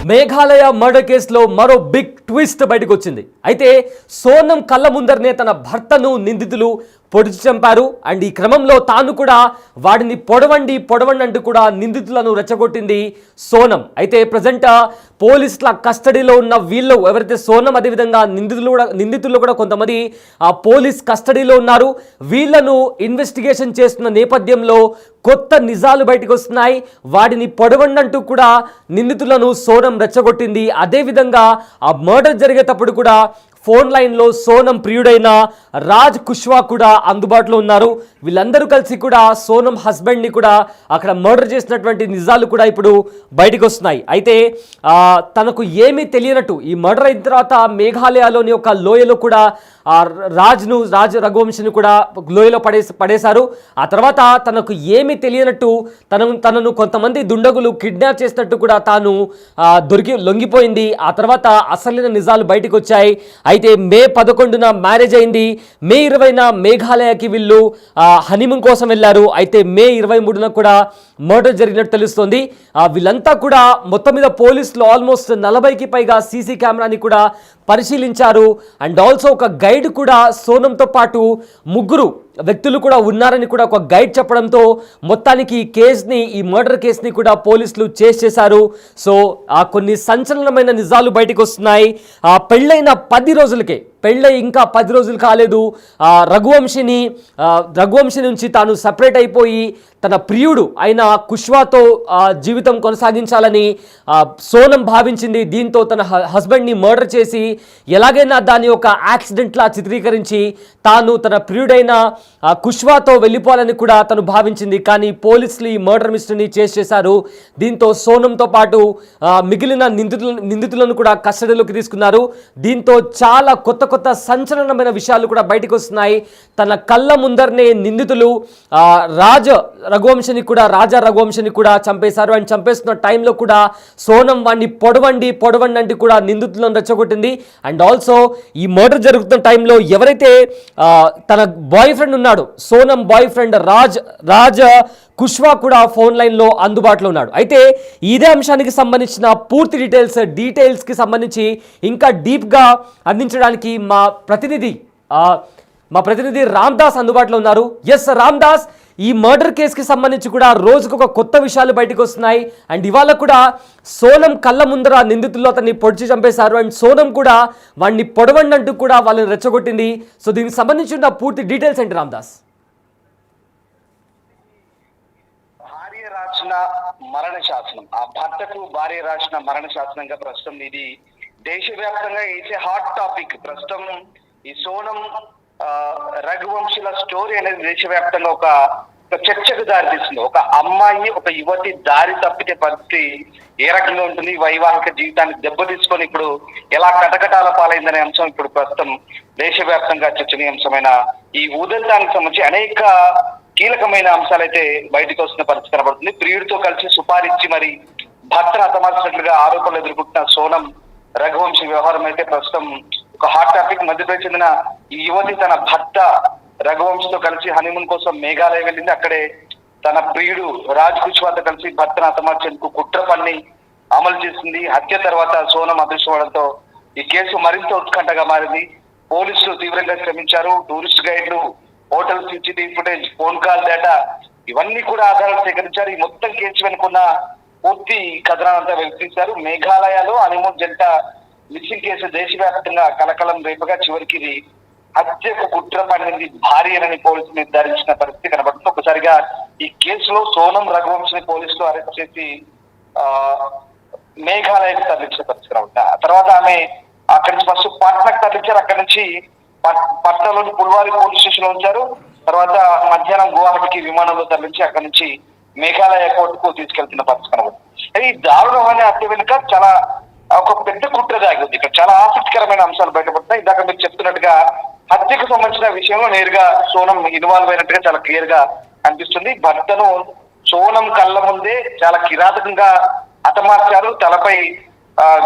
Meghalaya murder కేసులో మరో big twist బయటకు వచ్చింది. అయితే సోనం కళ్ళ ముందరనే తన భర్తను నిందితులు పొడిచి చంపారు. అండ్ ఈ క్రమంలో తాను కూడా వాడిని పొడవండి అంటూ కూడా నిందితులను రెచ్చగొట్టింది సోనం. అయితే ప్రజెంట్ పోలీసుల కస్టడీలో ఉన్న వీళ్ళు ఎవరైతే సోనం, అదేవిధంగా నిందితులు కూడా కొంతమంది పోలీస్ కస్టడీలో ఉన్నారు. వీళ్లను ఇన్వెస్టిగేషన్ చేస్తున్న నేపథ్యంలో కొత్త నిజాలు బయటకు వస్తున్నాయి. వాడిని పొడవండంటూ కూడా నిందితులను సోనం రెచ్చగొట్టింది. అదేవిధంగా ఆ మర్డర్ జరిగేటప్పుడు కూడా ఫోన్ లైన్లో సోనం ప్రియుడైన రాజ్ కుష్వా కూడా అందుబాటులో ఉన్నారు. వీళ్ళందరూ కలిసి కూడా సోనం హస్బెండ్ని కూడా అక్కడ మర్డర్ చేసినటువంటి నిజాలు కూడా ఇప్పుడు బయటకు వస్తున్నాయి. అయితే తనకు ఏమీ తెలియనట్టు ఈ మర్డర్ అయిన తర్వాత మేఘాలయలోని ఒక లోయలో కూడా రాజ్ రఘువంశిని కూడా లోయలో పడేశారు. ఆ తర్వాత తనకు ఏమీ తెలియనట్టు తనను కొంతమంది దుండగులు కిడ్నాప్ చేసినట్టు కూడా తాను లొంగిపోయింది. ఆ తర్వాత అసలైన నిజాలు బయటకు వచ్చాయి. అయితే మే 11న మ్యారేజ్ అయింది. మే 20న మేఘాలయకి వీళ్ళు హనీమూన్ కోసం వెళ్ళారు. అయితే మే 23న కూడా మర్డర్ జరిగినట్టు తెలుస్తోంది. వీళ్ళంతా కూడా మొత్తం మీద పోలీసులు ఆల్మోస్ట్ 40కి పైగా సీసీ కెమెరాని కూడా పరిశీలించారు. అండ్ ఆల్సో ఒక గైడ్ కూడా సోనంతో పాటు ముగ్గురు వ్యక్తులు కూడా ఉన్నారని కూడా ఒక గైడ్ చెప్పడంతో మొత్తానికి ఈ మర్డర్ కేసుని కూడా పోలీసులు చేశారు. సో కొన్ని సంచలనమైన నిజాలు బయటకు వస్తున్నాయి. పెళ్ళైన 10 రోజులకే ఇంకా 10 రోజులు కాలేదు రఘువంశి నుంచి తాను సపరేట్ అయిపోయి తన ప్రియుడు అయిన కుష్వాతో జీవితం కొనసాగించాలని సోనం భావించింది. దీంతో తన హస్బెండ్ని మర్డర్ చేసి ఎలాగైనా దాన్ని ఒక యాక్సిడెంట్లా చిత్రీకరించి తాను తన ప్రియుడైన కుష్వాతో వెళ్ళిపోవాలని కూడా తను భావించింది. కానీ పోలీసులు ఈ మర్డర్ మిస్టరీని చేశారు. దీంతో సోనంతో పాటు మిగిలిన నిందితులను కూడా కస్టడీలోకి తీసుకున్నారు. దీంతో చాలా కొత్త సంచలనమైన విషయాలు కూడా బయటకు వస్తున్నాయి. తన కళ్ళ ముందరనే నిందితులు రాజా రఘువంశిని కూడా చంపేశారు. అండ్ చంపేస్తున్న టైంలో కూడా సోనం వాడిని పొడవండి అంటూ కూడా నిందితులను రెచ్చగొట్టింది. అండ్ ఆల్సో ఈ మర్డర్ జరుగుతున్న టైంలో ఎవరైతే తన బాయ్ ఫ్రెండ్ ఉన్నాడు, సోనం బాయ్ ఫ్రెండ్ రాజ్ కుష్వా కూడా ఫోన్ లైన్లో అందుబాటులో ఉన్నాడు. అయితే ఇదే అంశానికి సంబంధించిన పూర్తి డీటెయిల్స్కి సంబంధించి ఇంకా డీప్గా అందించడానికి మా ప్రతినిధి రామ్దాస్ అందుబాటులో ఉన్నారు. ఎస్ రామ్దాస్, ఈ మర్డర్ కేసుకి సంబంధించి కూడా రోజుకు ఒక కొత్త విషయాలు బయటకు వస్తున్నాయి. అండ్ ఇవాళ కూడా సోనం కళ్ళ ముందర నిందితుల్లో అతన్ని పొడిచి చంపేశారు. అండ్ సోనం కూడా వాడిని పొడవండి అంటూ కూడా వాళ్ళని రెచ్చగొట్టింది. సో దీనికి సంబంధించిన పూర్తి డీటెయిల్స్ ఏంటి రామ్దాస్? మరణ శాసనం, ఆ భర్తకు భార్య రాసిన మరణ శాసనంగా ప్రస్తుతం ఇది దేశవ్యాప్తంగా ఇట్స్ హాట్ టాపిక్. ప్రస్తుతం ఈ సోనం రఘువంశుల స్టోరీ అనేది దేశవ్యాప్తంగా ఒక చర్చకు దారితీస్తుంది. ఒక అమ్మాయి, ఒక యువతి దారి తప్పితే పరిస్థితి ఏ రకంగా ఉంటుంది, వైవాహిక జీవితాన్ని దెబ్బతీసుకొని ఇప్పుడు ఎలా కటకటాల పాలైందనే అంశం ఇప్పుడు ప్రస్తుతం దేశవ్యాప్తంగా చర్చనీయాంశమైన ఈ ఉదంతానికి సంబంధించి అనేక కీలకమైన అంశాలైతే బయటకు వస్తున్న పరిస్థితి కనబడుతుంది. ప్రియుడితో కలిసి సుపారిచ్చి మరి భర్తను హతమార్చినట్లుగా ఆరోపణలు ఎదుర్కొంటున్న సోనం రఘువంశి వ్యవహారం అయితే ప్రస్తుతం ఒక హాట్ టాపిక్. మధ్యప్రదేశ్ చెందిన ఈ యువతి తన భర్త రఘువంశితో కలిసి హనీమూన్ కోసం మేఘాలయ వెళ్ళింది. అక్కడే తన ప్రియుడు రాజ్ కుష్వాతో కలిసి భర్తను హతమార్చేందుకు కుట్ర పన్ని అమలు చేసింది. హత్య తర్వాత సోనం అదృశ్యమవడంతో ఈ కేసు మరింత ఉత్కంఠగా మారింది. పోలీసులు తీవ్రంగా శ్రమించారు. టూరిస్ట్ గైడ్లు, hotel CCTV footage, phone call data ఇవన్నీ కూడా ఆధారాలు సేకరించారు. ఈ మొత్తం కేసు వెనుకున్న పూర్తి కథనాలంతా వెలికించారు. మేఘాలయలో హనీమూన్ జంట మిస్సింగ్ కేసు దేశవ్యాప్తంగా కలకలం రేపగా చివరికి ఇది హత్యకు కుట్ర పడింది భార్యనని పోలీసులు నిర్ధారించిన పరిస్థితి కనబడుతుంది. ఒకసారిగా ఈ కేసులో సోనం రఘువంశిని పోలీసులు అరెస్ట్ చేసి మేఘాలయకు తరలించిన పరిస్థితి కనబడుతుంది. ఆ తర్వాత ఆమె అక్కడి నుంచి ఫస్ట్ పాట్నాకు తరలించారు. అక్కడి నుంచి పట్నాలోని పుల్వారి పోలీస్ స్టేషన్ లో ఉంచారు. తర్వాత మధ్యాహ్నం గువాహటికి విమానంలో తరలించి అక్కడి నుంచి మేఘాలయ కోర్టుకు తీసుకెళ్తున్న పరిస్థితి కనబడుతుంది. ఈ దారుణమైన హత్య వెనుక చాలా ఒక పెద్ద కుట్ర దాగింది. ఇక్కడ చాలా ఆసక్తికరమైన అంశాలు బయటపడుతున్నాయి. ఇందాక మీరు చెప్తున్నట్టుగా హత్యకు సంబంధించిన విషయంలో నేరుగా సోనం ఇన్వాల్వ్ అయినట్టుగా చాలా క్లియర్ గా అనిపిస్తుంది. భర్తను సోనం కళ్ళ ముందే చాలా కిరాతకంగా హతమార్చారు, తలపై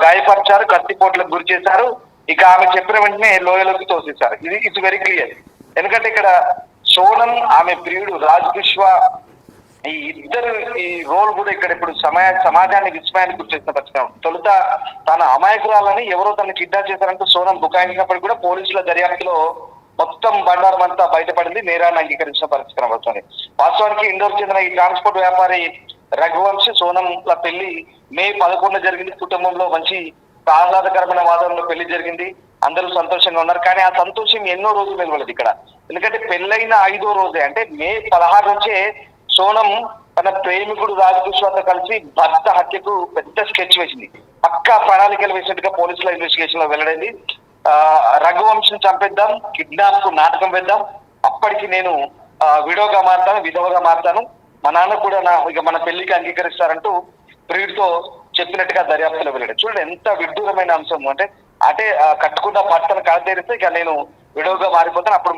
గాయపరిచారు, కత్తిపోట్లకు గురి చేశారు. ఇక ఆమె చెప్పిన వెంటనే లోయలోకి తోసేశారు. ఇది ఇట్స్ వెరీ క్లియర్. ఎందుకంటే ఇక్కడ సోనం, ఆమె ప్రియుడు రాజ్ కుష్వా ఈ ఇద్దరు ఈ రోల్ కూడా ఇక్కడ ఇప్పుడు సమాజాన్ని విస్మయానికి గురి చేసిన పరిస్థితి. తొలుత తన అమాయకురాలని ఎవరో తనని కిడ్నాప్ చేశారంటూ సోనం బుకాయించినప్పుడు కూడా పోలీసుల దర్యాప్తులో మొత్తం బండారం అంతా బయటపడింది, నేరాన్ని అంగీకరించిన పరిస్థితి కనబడుతుంది. వాస్తవానికి ఇండోర్ చెందిన ఈ ట్రాన్స్పోర్ట్ వ్యాపారి రఘువంశ్ సోనంల పెళ్లి మే 11 జరిగింది. కుటుంబంలో మంచి ఆహ్లాదకరమైన వాతావరణంలో పెళ్లి జరిగింది, అందరూ సంతోషంగా ఉన్నారు. కానీ ఆ సంతోషం ఎన్నో రోజులు నిలవలేదు ఇక్కడ. ఎందుకంటే పెళ్ళైన 5వ రోజే అంటే మే 16 నుంచే సోనం తన ప్రేమికుడు రాజకుష్వాతో కలిసి భర్త హత్యకు పెద్ద స్కెచ్ వేసింది. పక్కా ప్రణాళికలు వేసినట్టుగా పోలీసుల ఇన్వెస్టిగేషన్ లో వెల్లడైంది. రఘువంశం చంపేద్దాం, కిడ్నాప్ కు నాటకం వేద్దాం, అప్పటికి నేను విడోగా మారుతాను, విధవగా మారుతాను, మా నాన్న కూడా ఇక మన పెళ్లికి అంగీకరిస్తారంటూ ప్రియుడితో చెప్పినట్టుగా దర్యాప్తులో వెళ్ళాడు. చూడండి ఎంత విడ్డూరమైన అంశం అంటే కట్టుకున్న భర్తను కడతేరిస్తే ఇక నేను విడోగా మారిపోతాను, అప్పుడు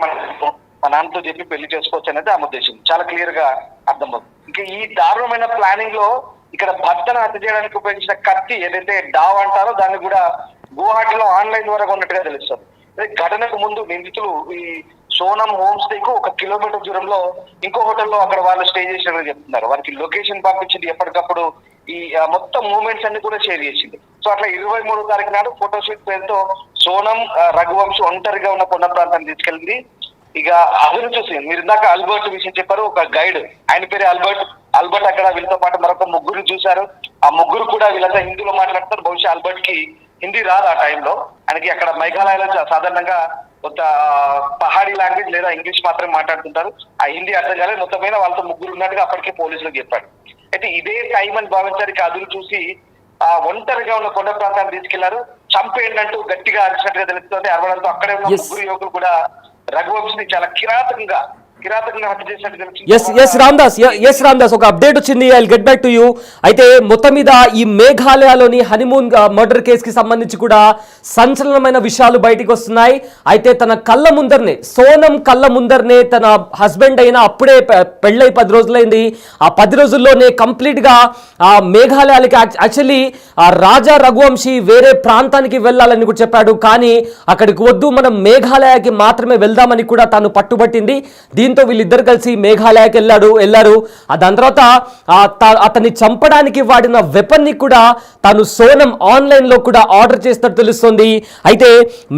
మా నాన్నతో చెప్పి పెళ్లి చేసుకోవచ్చు అనేది ఆమె ఉద్దేశం. చాలా క్లియర్ గా అర్థమవుతుంది. ఇంకా ఈ దారుణమైన ప్లానింగ్ లో ఇక్కడ భర్తను హత్య చేయడానికి ఉపయోగించిన కత్తి ఏదైతే డావ్ అంటారో దాన్ని కూడా గువాహటిలో ఆన్లైన్ ద్వారా ఉన్నట్టుగా తెలుస్తుంది. ఘటనకు ముందు నిందితులు ఈ సోనం హోమ్ స్టే కు 1 కిలోమీటర్ దూరంలో ఇంకో హోటల్లో అక్కడ వాళ్ళు స్టే చేసినట్టు చెప్తున్నారు. వారికి లొకేషన్ పంపించింది, ఎప్పటికప్పుడు ఈ మొత్తం మూవ్మెంట్స్ అన్ని కూడా షేర్ చేసింది. సో అట్లా 23వ తారీఖు నాడు ఫోటోషూట్ పేరుతో సోనం రఘువంశ్ ఒంటరిగా ఉన్న కొండ ప్రాంతాన్ని తీసుకెళ్ళింది. ఇక అదును చూసి మీరు ఇందాక అల్బర్ట్ విషయం చెప్పారు, ఒక గైడ్ ఆయన పేరు అల్బర్ట్ అక్కడ వీళ్ళతో పాటు మరొక 3 చూశారు. ఆ 3 కూడా వీళ్ళంతా హిందీలో మాట్లాడతారు. బహుశా అల్బర్ట్ కి హిందీ రాదు ఆ టైంలో. ఆయనకి అక్కడ మేఘాలయలో సాధారణంగా కొంత పహాడీ లాంగ్వేజ్ లేదా ఇంగ్లీష్ మాత్రమే మాట్లాడుతుంటారు. ఆ హిందీ అర్థం కాలేదు. మొత్తం మీద వాళ్ళతో 3 ఉన్నట్టుగా అప్పటికే పోలీసులకు చెప్పాడు. అయితే ఇదే టైం అని భావించారు. అదును చూసి ఆ ఒంటరిగా ఉన్న కొండ ప్రాంతాన్ని తీసుకెళ్లారు. చంపేయండి అంటూ గట్టిగా అరిచినట్టుగా తెలుస్తుంది. అరవడంతో అక్కడే ఉన్న 3 యువకులు కూడా రఘువంశిని చాలా కిరాతకంగా హత్య చేసినట్టు ఎస్ రామ్దాస్ ఒక అప్డేట్ వచ్చింది. I get back to you. అయితే మొత్తం మీద ఈ మేఘాలయలోని హనీమూన్ మర్డర్ కేసుకి సంబంధించి కూడా సంచలనమైన విషయాలు బయటికి వస్తున్నాయి. అయితే తన కళ్ళ ముందరనే తన హస్బెండ్ అయినా అప్పుడే పెళ్ళై 10 రోజులైంది. ఆ 10 రోజుల్లోనే కంప్లీట్ గా ఆ మేఘాలయాలకి యాక్చువల్లీ ఆ రాజా రఘువంశీ వేరే ప్రాంతానికి వెళ్ళాలని కూడా చెప్పాడు. కానీ అక్కడికి వద్దు, మనం మేఘాలయకి మాత్రమే వెళ్దామని కూడా తాను పట్టుబట్టింది. దీంతో వీళ్ళిద్దరు కలిసి మేఘాలయకి వెళ్ళారు. దాని తర్వాత అతన్ని చంపడానికి వాడిన వెపన్ ని కూడా తాను సోనం ఆన్లైన్ లో కూడా ఆర్డర్ చేసినట్టు తెలుస్తుంది. అయితే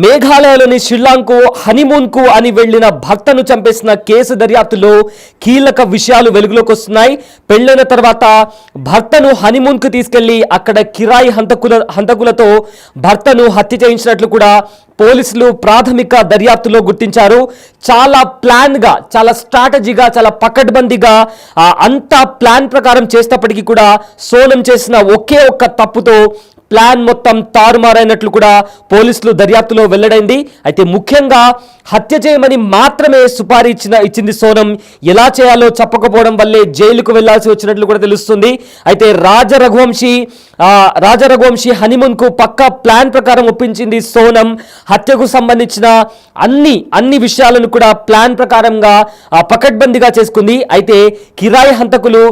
మేఘాలయలోని షిల్లాంగ్ కు హనీమూన్ కు అని వెళ్లిన భర్తను చంపేసిన కేసు దర్యాప్తులో కీలక విషయాలు వెలుగులోకి వస్తున్నాయి. పెళ్లైన తర్వాత భర్తను హనీమూన్ కు తీసుకెళ్లి అక్కడ కిరాయి హంతకులతో భర్తను హత్య చేయించినట్లు కూడా పోలీసులు ప్రాథమిక దర్యాప్తులో గుర్తించారు. చాలా ప్లాన్ గా, చాలా స్ట్రాటజీగా, చాలా పకడ్బందీగా అంత ప్లాన్ ప్రకారం చేసినప్పటికీ కూడా సోనం చేసిన ఒకే ఒక్క తప్పుతో ప్లాన్ మొత్తం తారుమారైనట్లు కూడా పోలీసులు దర్యాప్తులో వెల్లడైంది. అయితే ముఖ్యంగా హత్య చేయమని మాత్రమే సుపారీ ఇచ్చింది సోనం. ఎలా చేయాలో చెప్పకపోవడం వల్లే జైలుకు వెళ్లాల్సి వచ్చినట్లు కూడా తెలుస్తుంది. అయితే రాజా రఘువంశీ హనీమూన్ కు పక్కా ప్లాన్ ప్రకారం ఒప్పించింది సోనం. హత్యకు సంబంధించిన అన్ని విషయాలను కూడా ప్లాన్ ప్రకారంగా పకడ్బందీగా చేసుకుంది. అయితే కిరాయి హంతకులు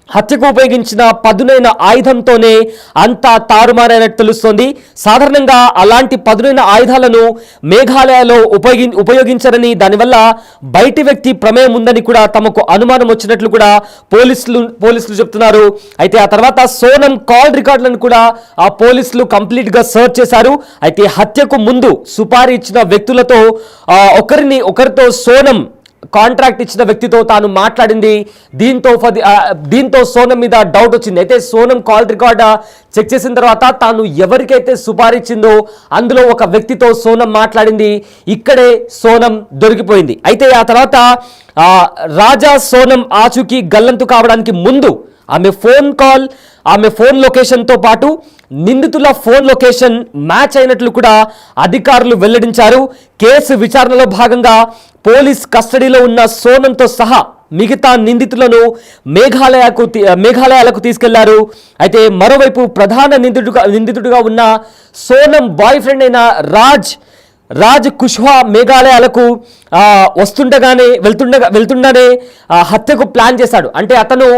హత్యకు ఉపయోగించిన పదునైన ఆయుధంతోనే అంతా తారుమారైనట్టు తెలుస్తోంది. సాధారణంగా అలాంటి పదునైన ఆయుధాలను మేఘాలయలో ఉపయోగించరని, దానివల్ల బయటి వ్యక్తి ప్రమేయం ఉందని కూడా తమకు అనుమానం వచ్చినట్లు కూడా పోలీసులు చెప్తున్నారు. అయితే ఆ తర్వాత సోనం కాల్ రికార్డులను కూడా ఆ పోలీసులు కంప్లీట్ గా సర్చ్ చేశారు. అయితే హత్యకు ముందు సుపారీ ఇచ్చిన వ్యక్తులతో ఒకరితో సోనం కాంట్రాక్ట్ ఇచ్చిన వ్యక్తితో తాను మాట్లాడింది. దీంతో సోనం మీద డౌట్ వచ్చింది. అయితే సోనం కాల్ రికార్డ్ చెక్ చేసిన తర్వాత తాను ఎవరికైతే సుపారీ ఇచ్చిందో అందులో ఒక వ్యక్తితో సోనం మాట్లాడింది. ఇక్కడే సోనం దొరికిపోయింది. అయితే ఆ తర్వాత రాజా సోనం ఆచూకీ గల్లంతు కావడానికి ముందు ఆమె ఫోన్ లొకేషన్తో పాటు నిందితుల ఫోన్ లొకేషన్ మ్యాచ్ అయినట్లు కూడా అధికారులు వెల్లడించారు. కేసు విచారణలో భాగంగా పోలీస్ కస్టడీలో ఉన్న సోనంతో సహా మిగతా నిందితులను మేఘాలయాలకు తీసుకెళ్లారు. అయితే మరోవైపు ప్రధాన నిందితుడిగా ఉన్న సోనం బాయ్ ఫ్రెండ్ అయిన రాజ్ కుష్వా మేఘాలయాలకు వెళ్తుండగానే హత్యకు ప్లాన్ చేశాడు. అంటే అతను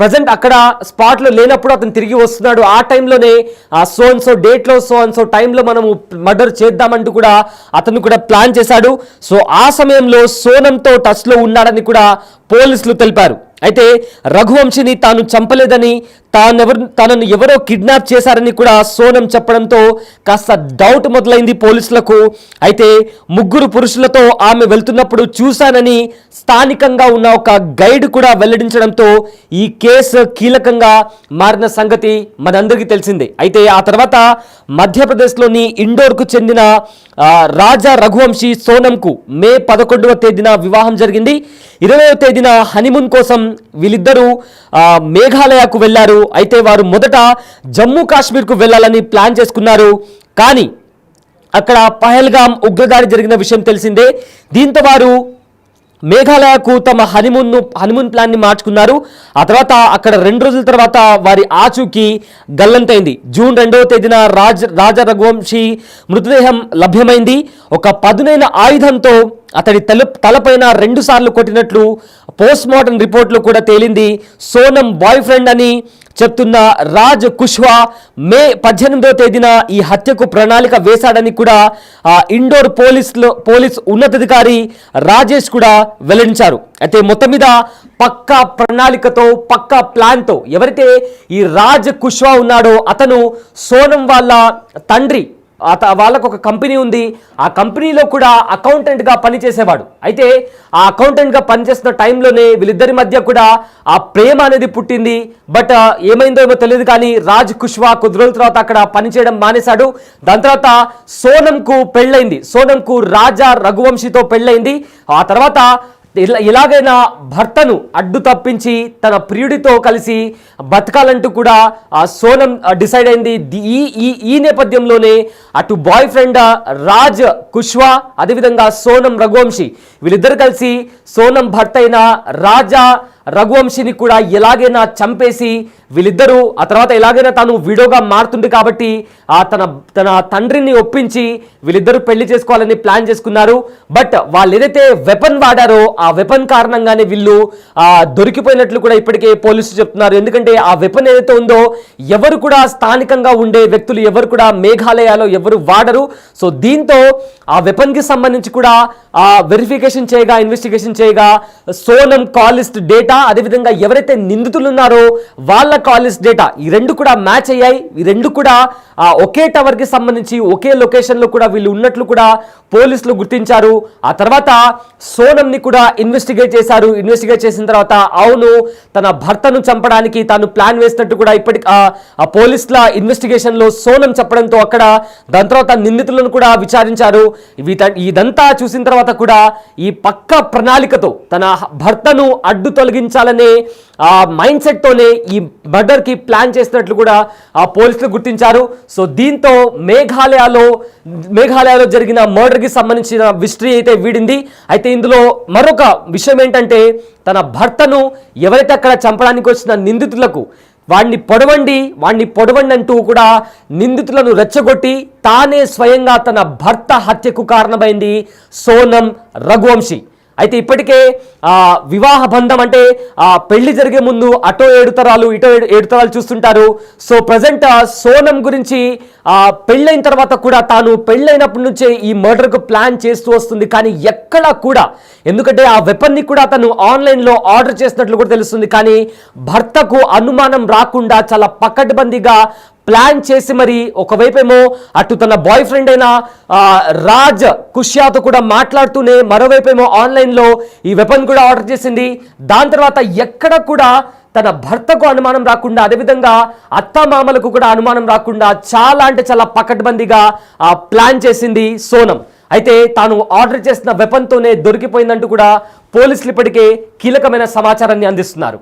ప్రజెంట్ అక్కడ స్పాట్లో లేనప్పుడు అతను తిరిగి వస్తున్నాడు. ఆ టైంలోనే సో డేట్లో టైంలో మనము మర్డర్ చేద్దామంటూ కూడా అతను కూడా ప్లాన్ చేశాడు. సో ఆ సమయంలో సోనంతో టచ్లో ఉన్నాడని కూడా పోలీసులు తెలిపారు. అయితే రఘువంశిని తాను చంపలేదని తనను ఎవరో కిడ్నాప్ చేశారని కూడా సోనం చెప్పడంతో కాస్త డౌట్ మొదలైంది పోలీసులకు. అయితే ముగ్గురు పురుషులతో ఆమె వెళ్తున్నప్పుడు చూశానని స్థానికంగా ఉన్న ఒక గైడ్ కూడా వెల్లడించడంతో ఈ కేసు కీలకంగా మారిన సంగతి మనందరికీ తెలిసిందే. అయితే ఆ తర్వాత మధ్యప్రదేశ్లోని ఇండోర్కు చెందిన రాజా రఘువంశీ సోనంకు మే 11వ తేదీన వివాహం జరిగింది. 20వ తేదీన హనీమూన్ కోసం వీళ్ళిద్దరూ మేఘాలయకు వెళ్ళారు. అయితే వారు మొదట జమ్మూ కాశ్మీర్కు వెళ్ళాలని ప్లాన్ చేసుకున్నారు. కానీ అక్కడ పహల్గామ్ ఉగ్రదాడి జరిగిన విషయం తెలిసిందే. దీంతో వారు మేఘాలయకు తమ హనీమూన్ ప్లాన్ని మార్చుకున్నారు. ఆ తర్వాత అక్కడ 2 రోజుల తర్వాత వారి ఆచూకీ గల్లంతైంది. జూన్ 2వ తేదీన రాజా రఘువంశీ మృతదేహం లభ్యమైంది. ఒక పదునైన ఆయుధంతో అతడి తలపైన 2 సార్లు కొట్టినట్లు పోస్ట్ మార్టం రిపోర్ట్లో కూడా తేలింది. సోనం బాయ్ ఫ్రెండ్ అని చెప్తున్న రాజ్ కుష్వా మే 18వ తేదీన ఈ హత్యకు ప్రణాళిక వేశాడని కూడా ఇండోర్ పోలీస్ ఉన్నతాధికారి రాజేష్ కూడా వెల్లడించారు. అయితే మొత్తం మీద పక్కా ప్రణాళికతో పక్కా ప్లాన్తో ఎవరైతే ఈ రాజ్ కుష్వా ఉన్నాడో అతను సోనం వాళ్ళ తండ్రి, వాళ్ళకు ఒక కంపెనీ ఉంది. ఆ కంపెనీలో కూడా అకౌంటెంట్గా పనిచేసేవాడు. అయితే ఆ అకౌంటెంట్గా పనిచేస్తున్న టైంలోనే వీళ్ళిద్దరి మధ్య కూడా ఆ ప్రేమ అనేది పుట్టింది. బట్ ఏమైందో ఏమో తెలియదు కానీ రాజ్ కుష్వా కొద్ది రోజుల తర్వాత అక్కడ పనిచేయడం మానేశాడు. దాని తర్వాత సోనంకు పెళ్ళైంది. సోనంకు రాజా రఘువంశీతో పెళ్ళైంది. ఆ తర్వాత ఎలాగైనా భర్తను అడ్డు తప్పించి తన ప్రియుడితో కలిసి బతకాలంటూ కూడా సోనం డిసైడ్ అయింది. ఈ నేపథ్యంలోనే అటు బాయ్ ఫ్రెండ్ రాజ్ కుష్వా అదేవిధంగా సోనం రఘువంశీ వీళ్ళిద్దరు కలిసి సోనం భర్త అయిన రాజా రఘువంశీని కూడా ఎలాగైనా చంపేసి వీళ్ళిద్దరూ ఆ తర్వాత ఎలాగైనా తాను విడోగా మారుతుంది కాబట్టి తన తండ్రిని ఒప్పించి వీళ్ళిద్దరూ పెళ్లి చేసుకోవాలని ప్లాన్ చేసుకున్నారు. బట్ వాళ్ళు ఏదైతే వెపన్ వాడారో ఆ వెపన్ కారణంగానే వీళ్ళు దొరికిపోయినట్లు కూడా ఇప్పటికే పోలీసులు చెప్తున్నారు. ఎందుకంటే ఆ వెపన్ ఏదైతే ఉందో ఎవరు కూడా స్థానికంగా ఉండే వ్యక్తులు ఎవరు కూడా మేఘాలయలో ఎవరు వాడరు. సో దీంతో ఆ వెపన్ కి సంబంధించి కూడా వెరిఫికేషన్ చేయగా ఇన్వెస్టిగేషన్ చేయగా సోనం కాల్ లిస్ట్ డేటా అదేవిధంగా ఎవరైతే నిందితులు ఉన్నారో వాళ్ళ కాల్ లిస్ట్ డేటా ఈ 2 కూడా మ్యాచ్ అయ్యాయి. ఈ 2 కూడా ఒకే టవర్ కి సంబంధించి ఒకే లొకేషన్ లో కూడా వీళ్ళు ఉన్నట్లు కూడా పోలీసులు గుర్తించారు. ఆ తర్వాత సోనంని కూడా ఇన్వెస్టిగేట్ చేశారు. ఇన్వెస్టిగేట్ చేసిన తర్వాత అవును తన భర్తను చంపడానికి తాను ప్లాన్ వేసినట్టు కూడా ఇప్పటికి ఆ పోలీసుల ఇన్వెస్టిగేషన్ లో సోనం చెప్పడంతో అక్కడ దాని తర్వాత నిందితులను కూడా విచారించారు. ఇదంతా చూసిన తర్వాత కూడా ఈ పక్క ప్రణాళికతో తన భర్తను అడ్డు తొలగించాలనే ఆ మైండ్ సెట్ తోనే ఈ మర్డర్ కి ప్లాన్ చేసినట్లు కూడా ఆ పోలీసులు గుర్తించారు. సో దీంతో మేఘాలయలో జరిగిన మర్డర్ కి సంబంధించిన మిస్టరీ అయితే వీడింది. అయితే ఇందులో మరొక విషయం ఏంటంటే తన భర్తను ఎవరైతే అక్కడ చంపడానికి వచ్చిన నిందితులకు వాడిని పొడవండి అంటూ కూడా నిందితులను రెచ్చగొట్టి తానే స్వయంగా తన భర్త హత్యకు కారణమైంది సోనం రఘువంశీ. అయితే ఇప్పటికే వివాహ బంధం అంటే పెళ్లి జరిగే ముందు అటో 7 తరాలు ఇటో 7 తరాలు చూస్తుంటారు. సో ప్రజెంట్ సోనం గురించి పెళ్ళైన తర్వాత కూడా తాను పెళ్ళైనప్పటి నుంచే ఈ మర్డర్కు ప్లాన్ చేస్తూ వస్తుంది. కానీ ఎక్కడా కూడా ఎందుకంటే ఆ వెపన్ని కూడా తను ఆన్లైన్లో ఆర్డర్ చేసినట్లు కూడా తెలుస్తుంది. కానీ భర్తకు అనుమానం రాకుండా చాలా పకడ్బందీగా ప్లాన్ చేసి మరి ఒకవైపేమో అటు తన బాయ్ ఫ్రెండ్ అయిన రాజ్ కుష్యాతో కూడా మాట్లాడుతూనే మరోవైపేమో ఆన్లైన్లో ఈ వెపన్ కూడా ఆర్డర్ చేసింది. దాని తర్వాత ఎక్కడ కూడా తన భర్తకు అనుమానం రాకుండా అదేవిధంగా అత్తమామలకు కూడా అనుమానం రాకుండా చాలా అంటే చాలా పకడ్బందీగా ప్లాన్ చేసింది సోనం. అయితే తాను ఆర్డర్ చేసిన వెపన్తోనే దొరికిపోయిందంటూ కూడా పోలీసులు ఇప్పటికే కీలకమైన సమాచారాన్ని అందిస్తున్నారు.